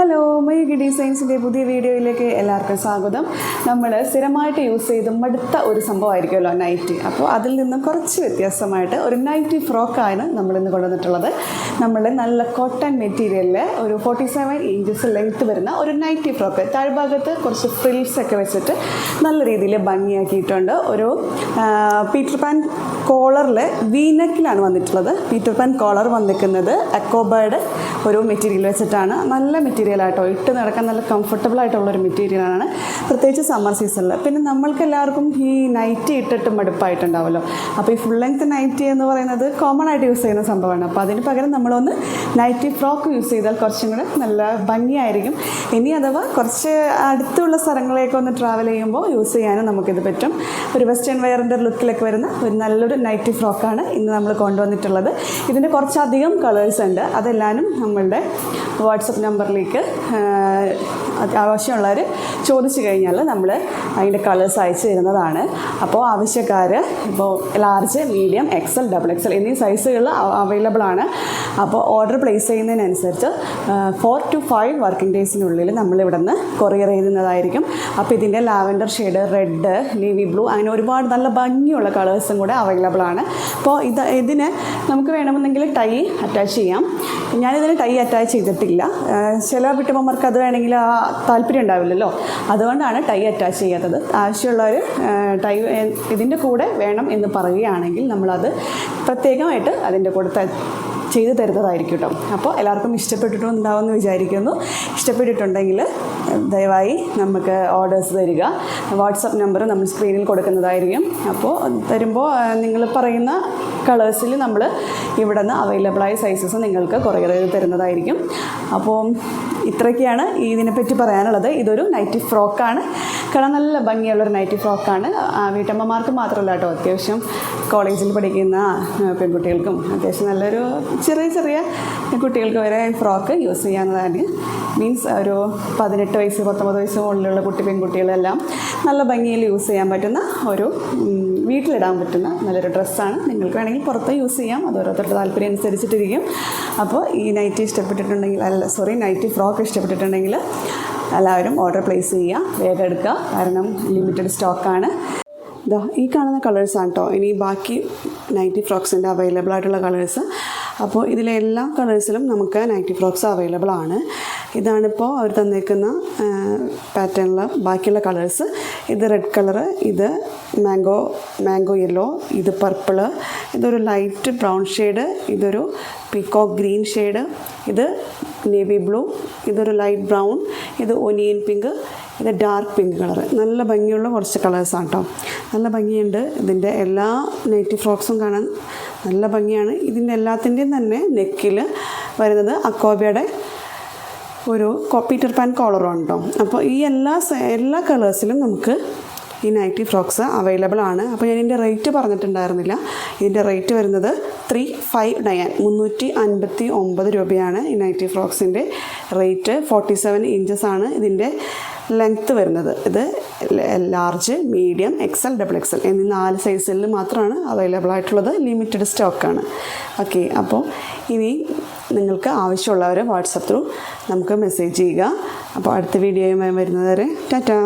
Hello മയൂഖി ഡിസൈൻസിൻ്റെ പുതിയ വീഡിയോയിലേക്ക് എല്ലാവർക്കും സ്വാഗതം. നമ്മൾ സ്ഥിരമായിട്ട് യൂസ് ചെയ്ത് മടുത്ത ഒരു സംഭവമായിരിക്കുമല്ലോ നൈറ്റി. അപ്പോൾ അതിൽ നിന്നും കുറച്ച് വ്യത്യാസമായിട്ട് ഒരു നൈറ്റി ഫ്രോക്കാണ് നമ്മളിന്ന് കൊണ്ടുവന്നിട്ടുള്ളത്. നമ്മൾ നല്ല കോട്ടൺ മെറ്റീരിയലിൽ ഒരു 47 ഇഞ്ചസ് ലെങ്ത്ത് വരുന്ന ഒരു നൈറ്റി ഫ്രോക്ക്, താഴ്ഭാഗത്ത് കുറച്ച് ഫ്രിൽസൊക്കെ വെച്ചിട്ട് നല്ല രീതിയിൽ ഭംഗിയാക്കിയിട്ടുണ്ട്. ഒരു പീറ്റർ പാൻ കോളറിൽ വീനെക്കിലാണ് വന്നിട്ടുള്ളത്. പീറ്റർ പാൻ കോളർ വന്നിരിക്കുന്നത് അക്കോബയുടെ ഒരു മെറ്റീരിയൽ വെച്ചിട്ടാണ്. നല്ല മെറ്റീരിയലായിട്ടോ, ഇട്ട് നടക്കാൻ നല്ല കംഫർട്ടബിൾ ആയിട്ടുള്ളൊരു മെറ്റീരിയലാണ്, പ്രത്യേകിച്ച് സമ്മർ സീസണിൽ. പിന്നെ നമ്മൾക്ക് എല്ലാവർക്കും ഈ നൈറ്റി ഇട്ടിട്ട് മടുപ്പായിട്ടുണ്ടാവുമല്ലോ. അപ്പോൾ ഈ ഫുൾ ലെങ്ത് നൈറ്റി എന്ന് പറയുന്നത് കോമൺ ആയിട്ട് യൂസ് ചെയ്യുന്ന സംഭവമാണ്. അപ്പോൾ അതിന് പകരം നമ്മളൊന്ന് നൈറ്റി ഫ്രോക്ക് യൂസ് ചെയ്താൽ കുറച്ചും കൂടെ നല്ല ഭംഗിയായിരിക്കും. ഇനി അഥവാ കുറച്ച് അടുത്തുള്ള സ്ഥലങ്ങളിലേക്ക് ഒന്ന് ട്രാവൽ ചെയ്യുമ്പോൾ യൂസ് ചെയ്യാനും നമുക്കിത് പറ്റും. ഒരു വെസ്റ്റേൺ വെയറിൻ്റെ ലുക്കിലൊക്കെ വരുന്ന ഒരു നല്ലൊരു നൈറ്റി ഫ്രോക്കാണ് ഇന്ന് നമ്മൾ കൊണ്ടുവന്നിട്ടുള്ളത്. ഇതിന് കുറച്ചധികം കളേഴ്സ് ഉണ്ട്. അതെല്ലാനും നമ്മളുടെ വാട്സപ്പ് നമ്പറിലേക്ക് ആവശ്യമുള്ളവർ ചോദിച്ചു കഴിഞ്ഞാൽ നമ്മൾ അതിൻ്റെ കളേഴ്സ് അയച്ചു തരുന്നതാണ്. അപ്പോൾ ആവശ്യക്കാർ ഇപ്പോൾ ലാർജ്, മീഡിയം, XL, XXL എന്നീ സൈസുകൾ അവൈലബിൾ ആണ്. അപ്പോൾ ഓർഡർ പ്ലേസ് ചെയ്യുന്നതിനനുസരിച്ച് 4 to 5 വർക്കിംഗ് ഡേയ്സിനുള്ളിൽ നമ്മളിവിടെ നിന്ന് കൊറിയർ ചെയ്യുന്നതായിരിക്കും. അപ്പോൾ ഇതിൻ്റെ lavender shade, red, navy blue, അങ്ങനെ ഒരുപാട് നല്ല ഭംഗിയുള്ള കളേഴ്സും കൂടെ അവൈലബിൾ ആണ്. അപ്പോൾ ഇതിന് നമുക്ക് വേണമെന്നെങ്കിൽ ടൈ അറ്റാച്ച് ചെയ്യാം. ഞാനിതിന് ടൈ അറ്റാച്ച് ചെയ്തിട്ടില്ല. ചില വീട്ടമ്മമാർക്ക് അത് വേണമെങ്കിൽ ആ താല്പര്യം ഉണ്ടാവില്ലല്ലോ, അതുകൊണ്ടാണ് ടൈ അറ്റാച്ച് ചെയ്യാത്തത്. ആവശ്യമുള്ളവർ ടൈ ഇതിൻ്റെ കൂടെ വേണം എന്ന് പറയുകയാണെങ്കിൽ നമ്മളത് പ്രത്യേകമായിട്ട് അതിൻ്റെ കൂടെ ചെയ്ത് തരുന്നതായിരിക്കും കേട്ടോ. അപ്പോൾ എല്ലാവർക്കും ഇഷ്ടപ്പെട്ടിട്ടുണ്ടാവുമെന്ന് വിചാരിക്കുന്നു. ഇഷ്ടപ്പെട്ടിട്ടുണ്ടെങ്കിൽ ദയവായി നമുക്ക് ഓർഡേഴ്സ് തരിക. വാട്സപ്പ് നമ്പർ നമ്മൾ സ്ക്രീനിൽ കൊടുക്കുന്നതായിരിക്കും. അപ്പോൾ തരുമ്പോൾ നിങ്ങൾ പറയുന്ന കളേഴ്സിൽ നമ്മൾ ഇവിടെ നിന്ന് അവൈലബിളായ സൈസസ് നിങ്ങൾക്ക് കൊറിയർ ചെയ്ത് തരുന്നതായിരിക്കും. അപ്പോൾ ഇത്രയൊക്കെയാണ് ഇതിനെപ്പറ്റി പറയാനുള്ളത്. ഇതൊരു നൈറ്റി ഫ്രോക്കാണ്. കാരണം നല്ല ഭംഗിയുള്ളൊരു നൈറ്റി ഫ്രോക്കാണ്. വീട്ടമ്മമാർക്ക് മാത്രമല്ല കേട്ടോ, അത്യാവശ്യം കോളേജിൽ പഠിക്കുന്ന പെൺകുട്ടികൾക്കും അത്യാവശ്യം നല്ലൊരു ചെറിയ കുട്ടികൾക്ക് വരെ ഫ്രോക്ക് യൂസ് ചെയ്യാവുന്നതാണ്. മീൻസ് ഒരു 18 വയസ്സ് 19 വയസ്സ് മുകളിലുള്ള പെൺകുട്ടികളെല്ലാം നല്ല ഭംഗിയിൽ യൂസ് ചെയ്യാൻ പറ്റുന്ന ഒരു വീട്ടിലിടാൻ പറ്റുന്ന നല്ലൊരു ഡ്രസ്സാണ്. നിങ്ങൾക്ക് വേണമെങ്കിൽ പുറത്ത് യൂസ് ചെയ്യാം, അത് ഓരോരുത്തരുടെ താല്പര്യം അനുസരിച്ചിട്ടിരിക്കും. അപ്പോൾ ഈ നൈറ്റി നൈറ്റി ഫ്രോക്ക് ഇഷ്ടപ്പെട്ടിട്ടുണ്ടെങ്കിൽ എല്ലാവരും ഓർഡർ പ്ലേസ് ചെയ്യുക, വേഗം എടുക്കുക. കാരണം ലിമിറ്റഡ് സ്റ്റോക്കാണ്. ഈ കാണുന്ന കളേഴ്സാണ് കേട്ടോ ഇനി ബാക്കി നൈറ്റി ഫ്രോക്സിൻ്റെ അവൈലബിൾ ആയിട്ടുള്ള കളേഴ്സ്. അപ്പോൾ ഇതിലെ എല്ലാ കളേഴ്സിലും നമുക്ക് നൈറ്റി ഫ്രോക്സ് അവൈലബിൾ ആണ്. ഇതാണിപ്പോൾ അവർ തന്നേക്കുന്ന പാറ്റേണിൽ ബാക്കിയുള്ള കളേഴ്സ്. ഇത് റെഡ് കളറ്, ഇത് മാംഗോ യെല്ലോ, ഇത് പർപ്പിള്, ഇതൊരു ലൈറ്റ് ബ്രൗൺ ഷെയ്ഡ്, ഇതൊരു പീകോക്ക് ഗ്രീൻ ഷെയ്ഡ്, ഇത് നേവി ബ്ലൂ, ഇതൊരു ലൈറ്റ് ബ്രൗൺ, ഇത് ഒനിയൻ പിങ്ക്, ഇത് ഡാർക്ക് പിങ്ക് കളറ്. നല്ല ഭംഗിയുള്ള കുറച്ച് കളേഴ്സാണ് കേട്ടോ. നല്ല ഭംഗിയുണ്ട്. ഇതിൻ്റെ എല്ലാ നൈറ്റി ഫ്രോക്സും കാണാൻ നല്ല ഭംഗിയാണ്. ഇതിൻ്റെ എല്ലാത്തിൻ്റെയും തന്നെ നെക്കിൽ വരുന്നത് അക്കോബയുടെ ഒരു പീറ്റർ പാൻ കോളറും ഉണ്ടോ. അപ്പോൾ ഈ എല്ലാ കളേഴ്സിലും നമുക്ക് ഈ നൈറ്റി ഫ്രോക്സ് അവൈലബിൾ ആണ്. അപ്പോൾ ഞാൻ ഇതിൻ്റെ റേറ്റ് പറഞ്ഞിട്ടുണ്ടായിരുന്നില്ല. ഇതിൻ്റെ റേറ്റ് വരുന്നത് 359 359 രൂപയാണ് ഈ നൈറ്റി ഫ്രോക്സിൻ്റെ റേറ്റ്. 47 ഇഞ്ചസാണ് ഇതിൻ്റെ ലെങ്ത്ത് വരുന്നത്. ഇത് ലാർജ്, മീഡിയം, XL, XXL എന്നീ 4 സൈസിൽ മാത്രമാണ് അവൈലബിൾ ആയിട്ടുള്ളത്. ലിമിറ്റഡ് സ്റ്റോക്കാണ്. ഓക്കെ, അപ്പോൾ ഇനി നിങ്ങൾക്ക് ആവശ്യമുള്ളവർ വാട്സപ്പ് ത്രൂ നമുക്ക് മെസ്സേജ് ചെയ്യുക. അപ്പോൾ അടുത്ത വീഡിയോയുമായി വരുന്നവരെ ടാറ്റാ.